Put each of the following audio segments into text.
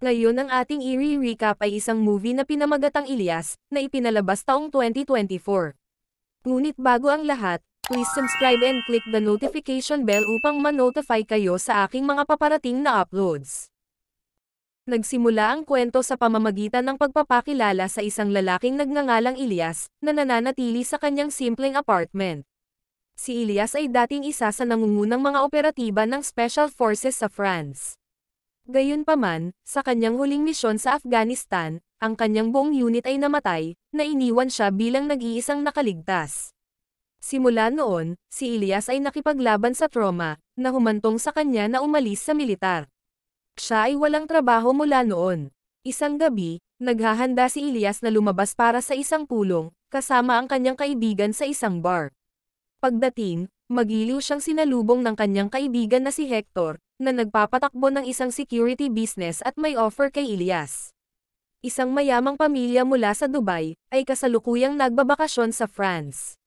Ngayon ang ating i-recap ay isang movie na pinamagatang Ilyas, na ipinalabas taong 2024. Ngunit bago ang lahat, please subscribe and click the notification bell upang ma-notify kayo sa aking mga paparating na uploads. Nagsimula ang kwento sa pamamagitan ng pagpapakilala sa isang lalaking nagngangalang Ilyas, na nananatili sa kanyang simpleng apartment. Si Ilyas ay dating isa sa nangungunang mga operatiba ng Special Forces sa France. Gayunpaman, sa kanyang huling misyon sa Afghanistan, ang kanyang buong unit ay namatay, na iniwan siya bilang nag-iisang nakaligtas. Simula noon, si Ilyas ay nakipaglaban sa trauma, na humantong sa kanya na umalis sa militar. Siya ay walang trabaho mula noon. Isang gabi, naghahanda si Ilyas na lumabas para sa isang pulong, kasama ang kanyang kaibigan sa isang bar. Pagdating, magiliw siyang sinalubong ng kanyang kaibigan na si Hector, na nagpapatakbo ng isang security business at may offer kay Ilyas. Isang mayamang pamilya mula sa Dubai, ay kasalukuyang nagbabakasyon sa France.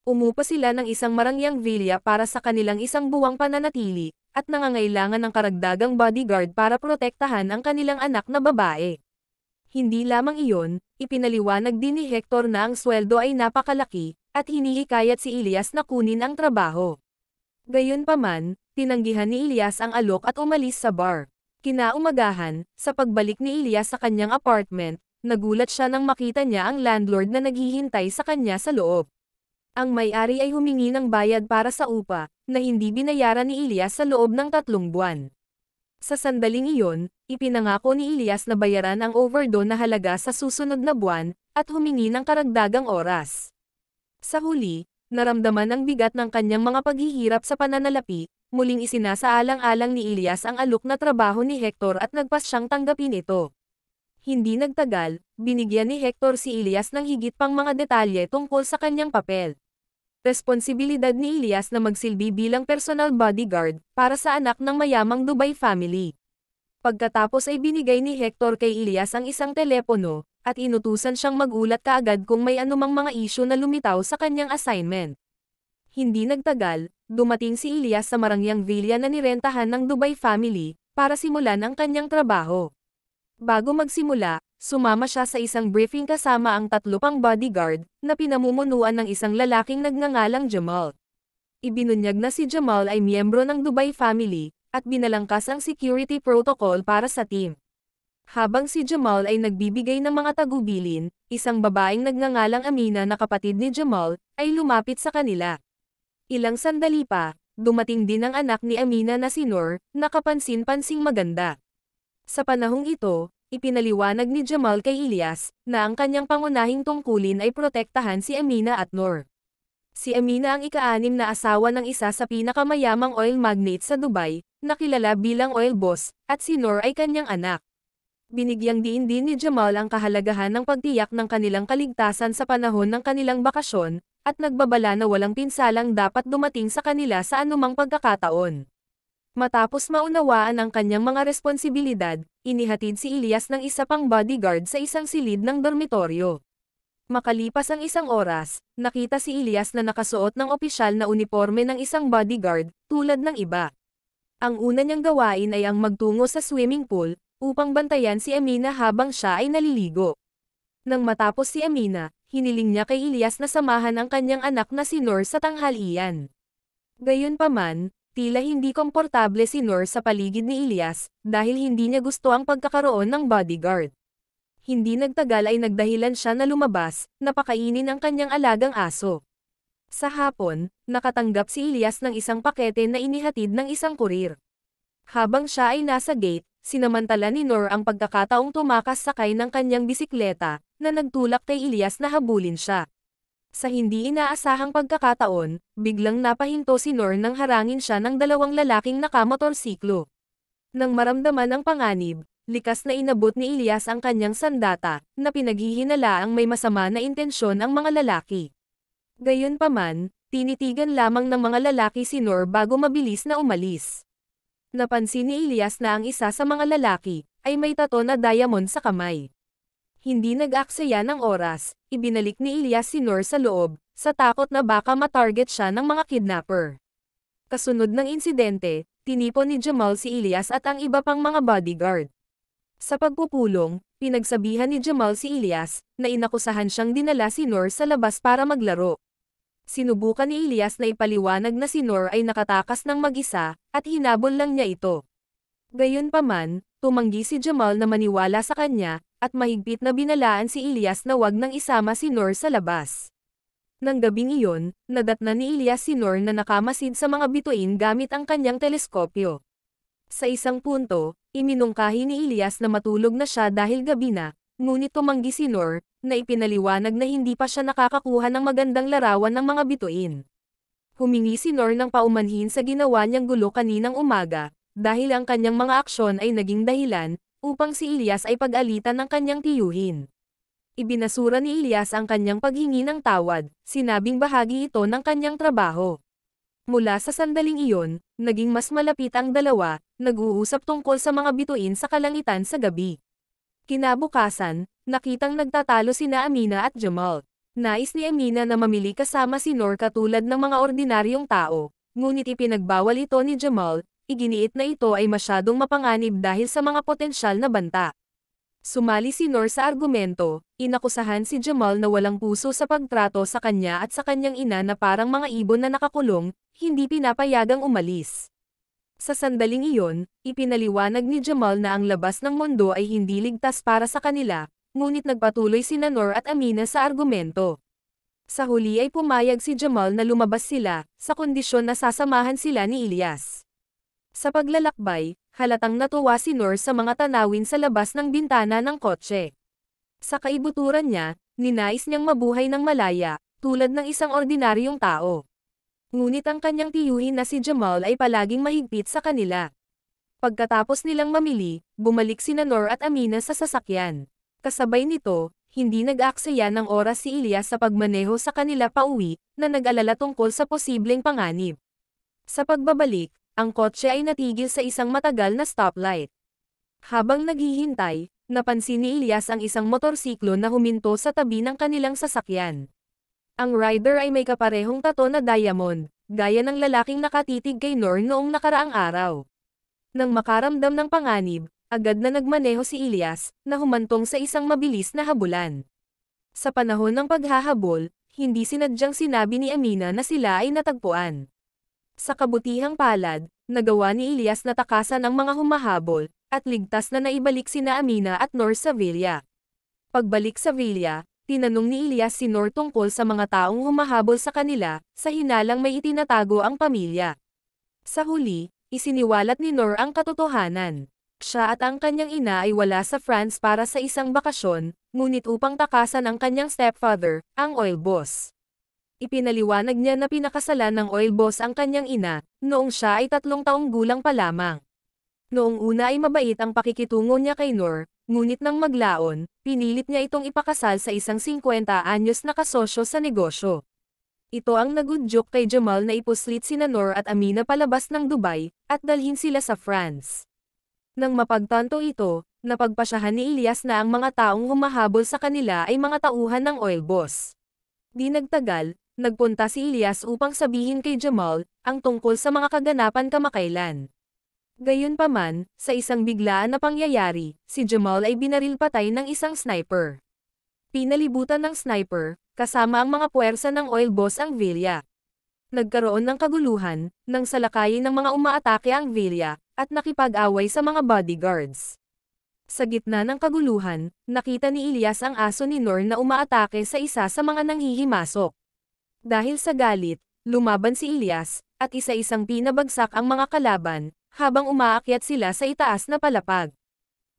Umupa sila ng isang marangyang villa para sa kanilang isang buwang pananatili, at nangangailangan ng karagdagang bodyguard para protektahan ang kanilang anak na babae. Hindi lamang iyon, ipinaliwanag din ni Hector na ang sweldo ay napakalaki, at hinihikayat si Ilyas na kunin ang trabaho. Gayunpaman, tinanggihan ni Ilyas ang alok at umalis sa bar. Kinaumagahan, sa pagbalik ni Ilyas sa kanyang apartment, nagulat siya nang makita niya ang landlord na naghihintay sa kanya sa loob. Ang may-ari ay humingi ng bayad para sa upa, na hindi binayaran ni Ilyas sa loob ng 3 buwan. Sa sandaling iyon, ipinangako ni Ilyas na bayaran ang overdone na halaga sa susunod na buwan, at humingi ng karagdagang oras. Sa huli, naramdaman ang bigat ng kanyang mga paghihirap sa pananalapi, muling isinasaalang-alang ni Ilyas ang alok na trabaho ni Hector at nagpas siyang tanggapin ito. Hindi nagtagal, binigyan ni Hector si Ilyas ng higit pang mga detalye tungkol sa kanyang papel. Responsibilidad ni Ilyas na magsilbi bilang personal bodyguard para sa anak ng mayamang Dubai family. Pagkatapos ay binigay ni Hector kay Ilyas ang isang telepono, at inutusan siyang magulat kaagad kung may anumang mga isyu na lumitaw sa kanyang assignment. Hindi nagtagal, dumating si Ilyas sa marangyang villa na nirentahan ng Dubai family, para simulan ang kanyang trabaho. Bago magsimula, sumama siya sa isang briefing kasama ang 3 pang bodyguard, na pinamumunuan ng isang lalaking nagngangalang Jamal. Ibinunyag na si Jamal ay miyembro ng Dubai family, at binalangkas ang security protocol para sa team. Habang si Jamal ay nagbibigay ng mga tagubilin, isang babaeng nagngangalang Amina na kapatid ni Jamal, ay lumapit sa kanila. Ilang sandali pa, dumating din ang anak ni Amina na si Noor, na kapansin-pansing maganda. Sa panahong ito, ipinaliwanag ni Jamal kay Ilyas, na ang kanyang pangunahing tungkulin ay protektahan si Amina at Noor. Si Amina ang ika-6 na asawa ng isa sa pinakamayamang oil magnate sa Dubai, na kilala bilang oil boss, at si Noor ay kanyang anak. Binigyang diin din ni Jamal ang kahalagahan ng pagtiyak ng kanilang kaligtasan sa panahon ng kanilang bakasyon, at nagbabala na walang pinsalang dapat dumating sa kanila sa anumang pagkakataon. Matapos maunawaan ang kanyang mga responsibilidad, inihatid si Ilyas ng isa pang bodyguard sa isang silid ng dormitoryo. Makalipas ang isang oras, nakita si Ilyas na nakasuot ng opisyal na uniforme ng isang bodyguard, tulad ng iba. Ang una niyang gawain ay ang magtungo sa swimming pool, upang bantayan si Amina habang siya ay naliligo. Nang matapos si Amina, hiniling niya kay Ilyas na samahan ang kanyang anak na si Noor sa tanghalian. Gayunpaman, tila hindi komportable si Noor sa paligid ni Ilyas, dahil hindi niya gusto ang pagkakaroon ng bodyguard. Hindi nagtagal ay nagdahilan siya na lumabas, na pakainin ang kanyang alagang aso. Sa hapon, nakatanggap si Ilyas ng isang pakete na inihatid ng isang kurir. Habang siya ay nasa gate, sinamantala ni Noor ang pagkakataong tumakas sakay ng kanyang bisikleta, na nagtulak kay Ilyas na habulin siya. Sa hindi inaasahang pagkakataon, biglang napahinto si Noor nang harangin siya ng 2 lalaking nakamotorsiklo. Nang maramdaman ang panganib, likas na inabot ni Ilyas ang kanyang sandata, na pinaghihinalaang may masama na intensyon ang mga lalaki. Gayunpaman, tinitigan lamang ng mga lalaki si Noor bago mabilis na umalis. Napansin ni Ilyas na ang isa sa mga lalaki, ay may tato na diamond sa kamay. Hindi nag-aksaya ng oras, ibinalik ni Ilyas si Noor sa loob, sa takot na baka matarget siya ng mga kidnapper. Kasunod ng insidente, tinipon ni Jamal si Ilyas at ang iba pang mga bodyguard. Sa pagpupulong, pinagsabihan ni Jamal si Ilyas, na inakusahan siyang dinala si Noor sa labas para maglaro. Sinubukan ni Ilyas na ipaliwanag na si Noor ay nakatakas ng mag-isa, at hinabol lang niya ito. Gayunpaman, tumanggi si Jamal na maniwala sa kanya, at mahigpit na binalaan si Ilyas na wag nang isama si Noor sa labas. Nang gabing iyon, nadatnan ni Ilyas si Noor na nakamasid sa mga bituin gamit ang kanyang teleskopyo. Sa isang punto, iminungkahi ni Ilyas na matulog na siya dahil gabi na, ngunit tumanggi si Noor, na ipinaliwanag na hindi pa siya nakakakuha ng magandang larawan ng mga bituin. Humingi si Noor ng paumanhin sa ginawa niyang gulo kaninang umaga, dahil ang kanyang mga aksyon ay naging dahilan, upang si Ilyas ay pag-alitan ng kanyang tiyuhin. Ibinasura ni Ilyas ang kanyang paghingi ng tawad, sinabing bahagi ito ng kanyang trabaho. Mula sa sandaling iyon, naging mas malapit ang dalawa, nag-uusap tungkol sa mga bituin sa kalangitan sa gabi. Kinabukasan, nakitang nagtatalo sina Amina at Jamal. Nais ni Amina na mamili kasama si Noor katulad ng mga ordinaryong tao, ngunit ipinagbawal ito ni Jamal, iginiit na ito ay masyadong mapanganib dahil sa mga potensyal na banta. Sumali si Noor sa argumento, inakusahan si Jamal na walang puso sa pagtrato sa kanya at sa kanyang ina na parang mga ibon na nakakulong, hindi pinapayagang umalis. Sa sandaling iyon, ipinaliwanag ni Jamal na ang labas ng mundo ay hindi ligtas para sa kanila, ngunit nagpatuloy sina Noor at Amina sa argumento. Sa huli ay pumayag si Jamal na lumabas sila, sa kondisyon na sasamahan sila ni Ilyas. Sa paglalakbay, halatang natuwa si Noor sa mga tanawin sa labas ng bintana ng kotse. Sa kaibuturan niya, ninais niyang mabuhay ng malaya, tulad ng isang ordinaryong tao. Ngunit ang kanyang tiyuhin na si Jamal ay palaging mahigpit sa kanila. Pagkatapos nilang mamili, bumalik sina Noor at Amina sa sasakyan. Kasabay nito, hindi nag-aksaya ng oras si Ilyas sa pagmaneho sa kanila pauwi, na nag-alala tungkol sa posibleng panganib. Sa pagbabalik, ang kotse ay natigil sa isang matagal na stoplight. Habang naghihintay, napansin ni Ilyas ang isang motorsiklo na huminto sa tabi ng kanilang sasakyan. Ang rider ay may kaparehong tato na diamond, gaya ng lalaking nakatitig kay Noor noong nakaraang araw. Nang makaramdam ng panganib, agad na nagmaneho si Ilyas, na humantong sa isang mabilis na habulan. Sa panahon ng paghahabol, hindi sinadyang sinabi ni Amina na sila ay natagpuan. Sa kabutihang palad, nagawa ni Ilyas na takasan ang mga humahabol, at ligtas na naibalik sina Amina at Noor sa villa. Pagbalik sa villa, tinanong ni Ilyas si Noor tungkol sa mga taong humahabol sa kanila, sa hinalang may itinatago ang pamilya. Sa huli, isiniwalat ni Noor ang katotohanan. Siya at ang kanyang ina ay wala sa France para sa isang bakasyon, ngunit upang takasan ang kanyang stepfather, ang oil boss. Ipinaliwanag niya na pinakasalan ng oil boss ang kanyang ina, noong siya ay 3 taong gulang pa lamang. Noong una ay mabait ang pakikitungo niya kay Noor, ngunit nang maglaon, pinilit niya itong ipakasal sa isang 50 anyos na kasosyo sa negosyo. Ito ang nagudyok kay Jamal na ipuslit sina Noor at Amina palabas ng Dubai, at dalhin sila sa France. Nang mapagtanto ito, napagpasyahan ni Ilyas na ang mga taong humahabol sa kanila ay mga tauhan ng oil boss. Di nagtagal, nagpunta si Ilyas upang sabihin kay Jamal, ang tungkol sa mga kaganapan kamakailan. Gayunpaman, sa isang biglaan na pangyayari, si Jamal ay binaril patay ng isang sniper. Pinalibutan ng sniper, kasama ang mga puwersa ng oil boss ang villa. Nagkaroon ng kaguluhan, nang salakayin ng mga umaatake ang villa, at nakipag-away sa mga bodyguards. Sa gitna ng kaguluhan, nakita ni Ilyas ang aso ni Noor na umaatake sa isa sa mga nanghihimasok. Dahil sa galit, lumaban si Ilyas, at isa-isang pinabagsak ang mga kalaban, habang umaakyat sila sa itaas na palapag.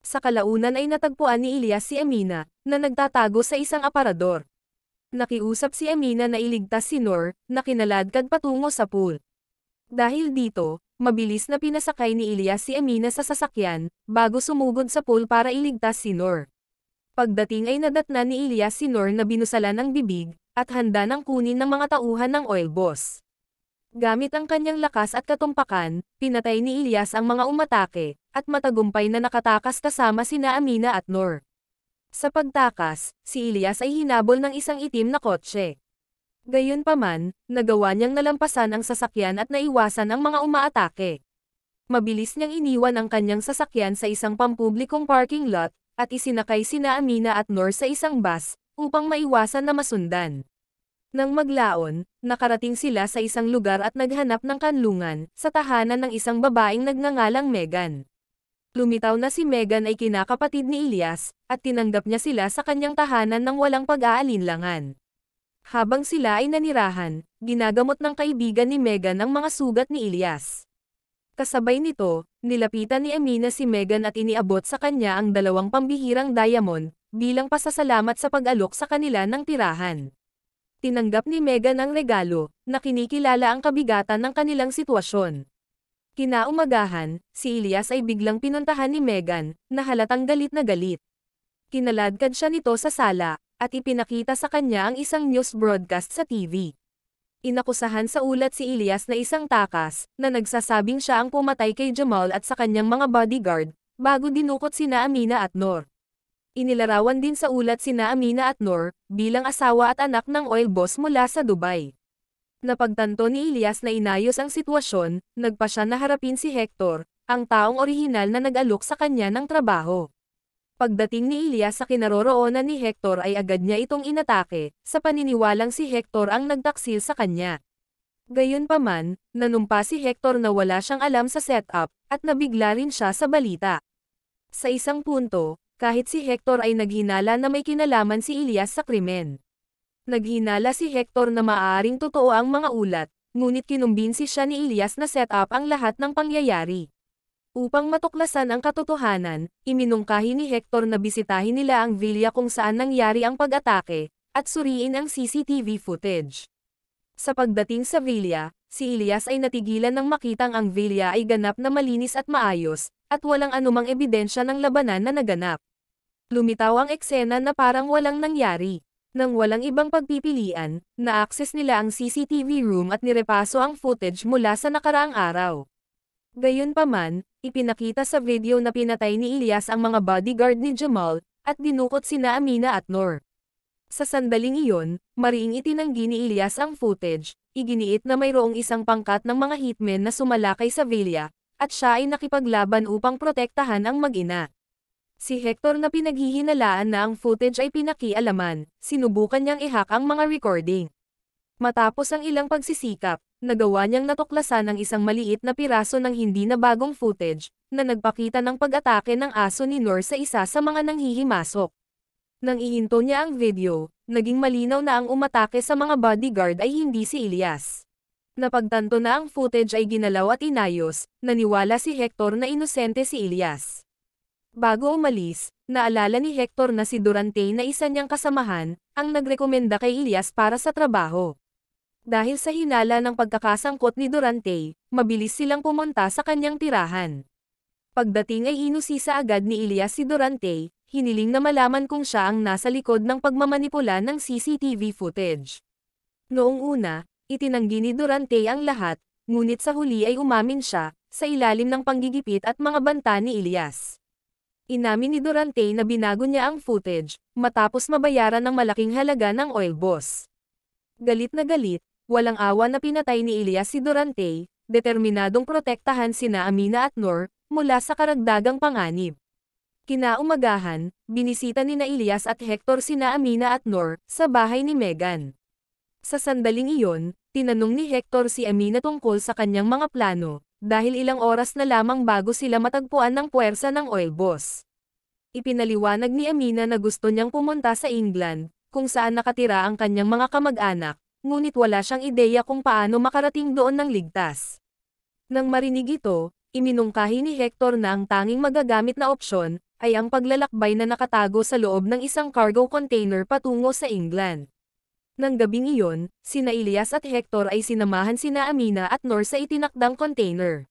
Sa kalaunan ay natagpuan ni Ilyas si Amina, na nagtatago sa isang aparador. Nakiusap si Amina na iligtas si Noor, na kinaladkad patungo sa pool. Dahil dito, mabilis na pinasakay ni Ilyas si Amina sa sasakyan, bago sumugod sa pool para iligtas si Noor. Pagdating ay nadatnan ni Ilyas si Noor na binusalan ng bibig, at handa ng kunin ng mga tauhan ng oil boss. Gamit ang kanyang lakas at katumpakan, pinatay ni Ilyas ang mga umatake, at matagumpay na nakatakas kasama sina Amina at Noor. Sa pagtakas, si Ilyas ay hinabol ng isang itim na kotse. Gayunpaman, nagawa niyang nalampasan ang sasakyan at naiwasan ang mga umaatake. Mabilis niyang iniwan ang kanyang sasakyan sa isang pampublikong parking lot, at isinakay sina Amina at Noor sa isang bus, upang maiwasan na masundan. Nang maglaon, nakarating sila sa isang lugar at naghanap ng kanlungan, sa tahanan ng isang babaeng nagngangalang Megan. Lumitaw na si Megan ay kinakapatid ni Ilyas, at tinanggap niya sila sa kanyang tahanan ng walang pag-aalinlangan. Habang sila ay nanirahan, ginagamot ng kaibigan ni Megan ang mga sugat ni Ilyas. Kasabay nito, nilapitan ni Amina si Megan at iniabot sa kanya ang 2 pambihirang diamond, bilang pasasalamat sa pag-alok sa kanila ng tirahan. Tinanggap ni Megan ang regalo, na kinikilala ang kabigatan ng kanilang sitwasyon. Kinaumagahan, si Ilyas ay biglang pinuntahan ni Megan, na halatang galit na galit. Kinaladkad siya nito sa sala, at ipinakita sa kanya ang isang news broadcast sa TV. Inakusahan sa ulat si Ilyas na isang takas, na nagsasabing siya ang pumatay kay Jamal at sa kanyang mga bodyguard, bago dinukot sina Amina at Noor. Inilarawan din sa ulat sina Amina at Noor, bilang asawa at anak ng oil boss mula sa Dubai. Napagtanto ni Ilyas na inayos ang sitwasyon, nagpa siya na harapin si Hector, ang taong orihinal na nag-alok sa kanya ng trabaho. Pagdating ni Ilyas sa kinaroroonan ni Hector ay agad niya itong inatake, sa paniniwalang si Hector ang nagtaksil sa kanya. Gayunpaman, nanumpa si Hector na wala siyang alam sa setup, at nabigla rin siya sa balita. Sa isang punto, kahit si Hector ay naghinala na may kinalaman si Ilyas sa krimen. Naghinala si Hector na maaaring totoo ang mga ulat, ngunit kinumbinsi siya ni Ilyas na setup ang lahat ng pangyayari. Upang matuklasan ang katotohanan, iminungkahi ni Hector na bisitahin nila ang villa kung saan nangyari ang pag-atake, at suriin ang CCTV footage. Sa pagdating sa villa, si Ilyas ay natigilan nang makitang ang villa ay ganap na malinis at maayos, at walang anumang ebidensya ng labanan na naganap. Lumitaw ang eksena na parang walang nangyari. Nang walang ibang pagpipilian, na-access nila ang CCTV room at nirepaso ang footage mula sa nakaraang araw. Gayunpaman, ipinakita sa video na pinatay ni Ilyas ang mga bodyguard ni Jamal, at dinukot sina Amina at Noor. Sa sandaling iyon, mariing itinanggi ni Ilyas ang footage, iginiit na mayroong isang pangkat ng mga hitmen na sumalakay sa villa, at siya ay nakipaglaban upang protektahan ang mag-ina. Si Hector na pinaghihinalaan na ang footage ay pinakialaman, sinubukan niyang i-hack ang mga recording. Matapos ang ilang pagsisikap, nagawa niyang natuklasan ang isang maliit na piraso ng hindi na bagong footage, na nagpakita ng pag-atake ng aso ni Noor sa isa sa mga nanghihimasok. Nang ihinto niya ang video, naging malinaw na ang umatake sa mga bodyguard ay hindi si Ilyas. Napagtanto na ang footage ay ginalaw at inayos, naniwala si Hector na inosente si Ilyas. Bago umalis, naalala ni Hector na si Durante na isa niyang kasamahan, ang nagrekomenda kay Ilyas para sa trabaho. Dahil sa hinala ng pagkakasangkot ni Durante, mabilis silang pumunta sa kanyang tirahan. Pagdating ay inusisa agad ni Ilyas si Durante, hiniling na malaman kung siya ang nasa likod ng pagmamanipula ng CCTV footage. Noong una, itinanggi ni Durante ang lahat, ngunit sa huli ay umamin siya, sa ilalim ng panggigipit at mga banta ni Ilyas. Inamin ni Durante na binago niya ang footage, matapos mabayaran ng malaking halaga ng oil boss. Galit na galit, walang awa na pinatay ni Ilyas si Durante, determinadong protektahan sina Amina at Noor, mula sa karagdagang panganib. Kinaumagahan, binisita ni na Ilyas at Hector sina Amina at Noor, sa bahay ni Megan. Sa sandaling iyon, tinanong ni Hector si Amina tungkol sa kanyang mga plano, dahil ilang oras na lamang bago sila matagpuan ng puwersa ng oil boss. Ipinaliwanag ni Amina na gusto niyang pumunta sa England, kung saan nakatira ang kanyang mga kamag-anak, ngunit wala siyang ideya kung paano makarating doon ng ligtas. Nang marinig ito, iminungkahi ni Hector na ang tanging magagamit na opsyon, ay ang paglalakbay na nakatago sa loob ng isang cargo container patungo sa England. Nang gabing iyon, sina Ilyas at Hector ay sinamahan sina Amina at Noor sa itinakdang container.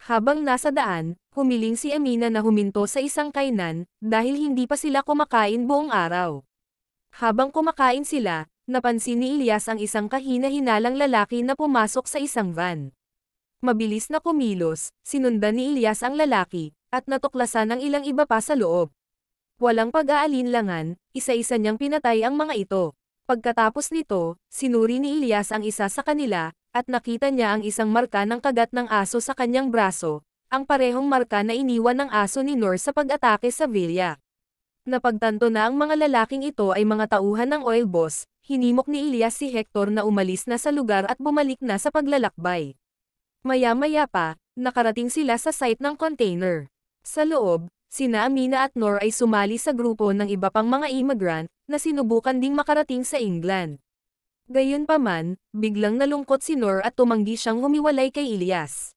Habang nasa daan, humiling si Amina na huminto sa isang kainan, dahil hindi pa sila kumakain buong araw. Habang kumakain sila, napansin ni Ilyas ang isang kahina-hinalang lalaki na pumasok sa isang van. Mabilis na kumilos, sinundan ni Ilyas ang lalaki, at natuklasan ang ilang iba pa sa loob. Walang pag-aalinlangan, isa-isa niyang pinatay ang mga ito. Pagkatapos nito, sinuri ni Ilyas ang isa sa kanila, at nakita niya ang isang marka ng kagat ng aso sa kanyang braso, ang parehong marka na iniwan ng aso ni Noor sa pag-atake sa villa. Napagtanto na ang mga lalaking ito ay mga tauhan ng oil boss, hinimok ni Ilyas si Hector na umalis na sa lugar at bumalik na sa paglalakbay. Maya-maya pa, nakarating sila sa site ng container. Sa loob, sina Amina at Noor ay sumali sa grupo ng iba pang mga immigrant na sinubukan ding makarating sa England. Gayunpaman, biglang nalungkot si Noor at tumanggi siyang humiwalay kay Ilyas.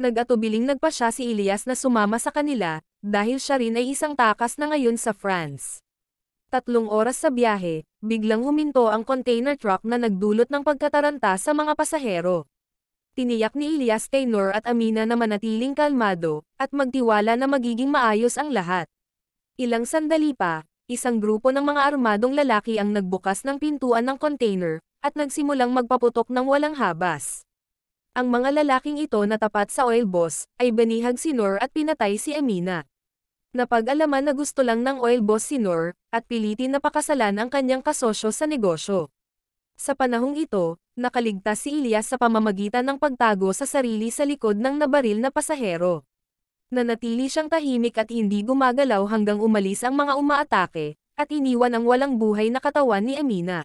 Nag-atubiling nagpa siya si Ilyas na sumama sa kanila, dahil siya rin ay isang takas na ngayon sa France. 3 oras sa biyahe, biglang huminto ang container truck na nagdulot ng pagkataranta sa mga pasahero. Tiniyak ni Ilyas kay Noor at Amina na manatiling kalmado, at magtiwala na magiging maayos ang lahat. Ilang sandali pa, isang grupo ng mga armadong lalaki ang nagbukas ng pintuan ng container, at nagsimulang magpaputok ng walang habas. Ang mga lalaking ito na tapat sa oil boss, ay banihag si Noor at pinatay si Amina. Napag-alaman na gusto lang ng oil boss si Noor, at pilitin na pakasalan ang kanyang kasosyo sa negosyo. Sa panahong ito, nakaligtas si Ilyas sa pamamagitan ng pagtago sa sarili sa likod ng nabaril na pasahero. Nanatili siyang tahimik at hindi gumagalaw hanggang umalis ang mga umaatake, at iniwan ang walang buhay na katawan ni Amina.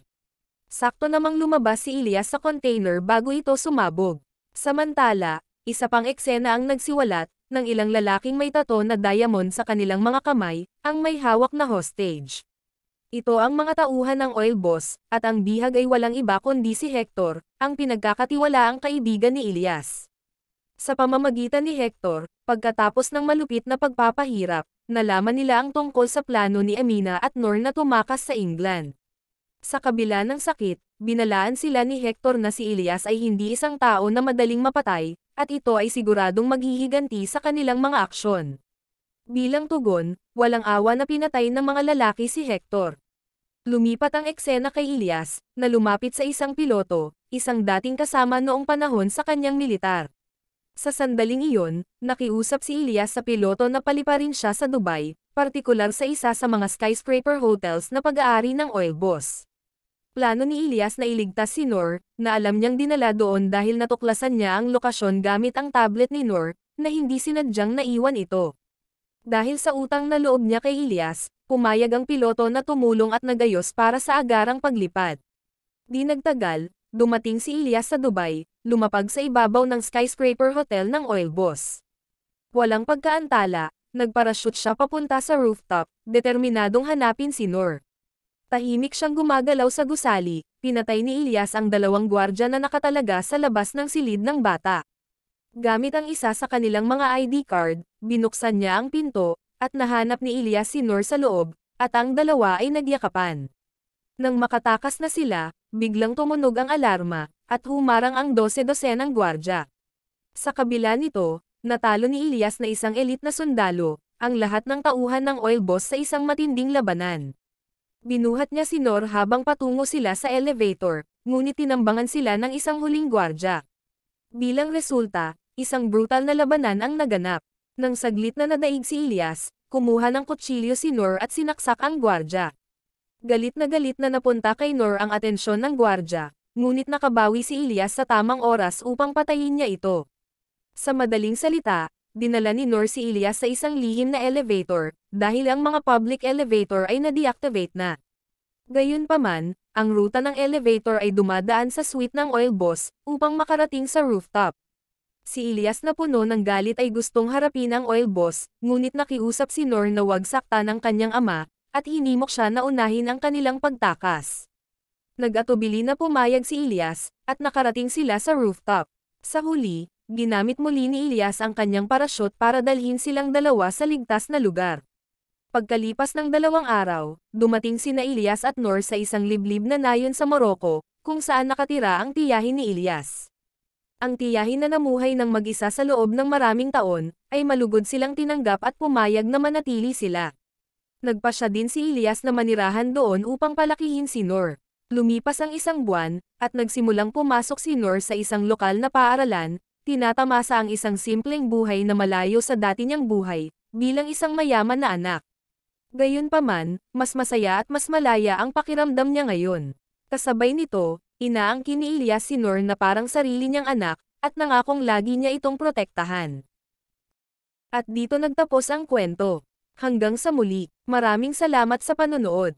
Sakto namang lumabas si Ilyas sa container bago ito sumabog. Samantala, isa pang eksena ang nagsiwalat, ng ilang lalaking may tato na diamond sa kanilang mga kamay, ang may hawak na hostage. Ito ang mga tauhan ng oil boss, at ang bihag ay walang iba kundi si Hector, ang pinagkakatiwalaang kaibigan ni Ilyas. Sa pamamagitan ni Hector, pagkatapos ng malupit na pagpapahirap, nalaman nila ang tungkol sa plano ni Amina at Noor na tumakas sa England. Sa kabila ng sakit, binalaan sila ni Hector na si Ilyas ay hindi isang tao na madaling mapatay, at ito ay siguradong maghihiganti sa kanilang mga aksyon. Bilang tugon, walang awa na pinatay ng mga lalaki si Hector. Lumipat ang eksena kay Ilyas, na lumapit sa isang piloto, isang dating kasama noong panahon sa kanyang militar. Sa sandaling iyon, nakiusap si Ilyas sa piloto na paliparin siya sa Dubai, partikular sa isa sa mga skyscraper hotels na pag-aari ng oil boss. Plano ni Ilyas na iligtas si Noor, na alam niyang dinala doon dahil natuklasan niya ang lokasyon gamit ang tablet ni Noor, na hindi sinadyang naiwan ito. Dahil sa utang na loob niya kay Ilyas, pumayag ang piloto na tumulong at nagayos para sa agarang paglipad. Di nagtagal, dumating si Ilyas sa Dubai, lumapag sa ibabaw ng skyscraper hotel ng oil boss. Walang pagkaantala, nagparashoot siya papunta sa rooftop, determinadong hanapin si Noor. Tahimik siyang gumagalaw sa gusali, pinatay ni Ilyas ang 2 gwardya na nakatalaga sa labas ng silid ng bata. Gamit ang isa sa kanilang mga ID card, binuksan niya ang pinto, at nahanap ni Ilyas si Noor sa loob, at ang 2 ay nagyakapan. Nang makatakas na sila, biglang tumunog ang alarma, at humarang ang 12-dosenang gwardya. Sa kabila nito, natalo ni Ilyas na isang elite na sundalo, ang lahat ng tauhan ng oil boss sa isang matinding labanan. Binuhat niya si Noor habang patungo sila sa elevator, ngunit tinambangan sila ng isang huling gwardya. Bilang resulta, isang brutal na labanan ang naganap. Nang saglit na nadaig si Ilyas, kumuha ng kutsilyo si Noor at sinaksak ang gwardya. Galit na napunta kay Noor ang atensyon ng gwardya, ngunit nakabawi si Ilyas sa tamang oras upang patayin niya ito. Sa madaling salita, dinala ni Noor si Ilyas sa isang lihim na elevator, dahil ang mga public elevator ay na-deactivate na. Gayunpaman, ang ruta ng elevator ay dumadaan sa suite ng oil boss, upang makarating sa rooftop. Si Ilyas na puno ng galit ay gustong harapin ang oil boss, ngunit nakiusap si Noor na wag saktan ng kanyang ama, at hinimok siya na unahin ang kanilang pagtakas. Nag-atubili na pumayag si Ilyas, at nakarating sila sa rooftop. Sa huli, ginamit muli ni Ilyas ang kanyang parachute para dalhin silang 2 sa ligtas na lugar. Pagkalipas ng 2 araw, dumating sina Ilyas at Noor sa isang liblib na nayon sa Morocco, kung saan nakatira ang tiyahin ni Ilyas. Ang tiyahin na namuhay ng mag-isa sa loob ng maraming taon, ay malugod silang tinanggap at pumayag na manatili sila. Nagpasya din si Ilyas na manirahan doon upang palakihin si Noor. Lumipas ang 1 buwan, at nagsimulang pumasok si Noor sa isang lokal na paaralan, tinatamasa ang isang simpleng buhay na malayo sa dati niyang buhay, bilang isang mayaman na anak. Gayunpaman, mas masaya at mas malaya ang pakiramdam niya ngayon. Kasabay nito, inaangkin ni Ilyas si Noor na parang sarili niyang anak, at nangakong lagi niya itong protektahan. At dito nagtapos ang kwento. Hanggang sa muli, maraming salamat sa panonood.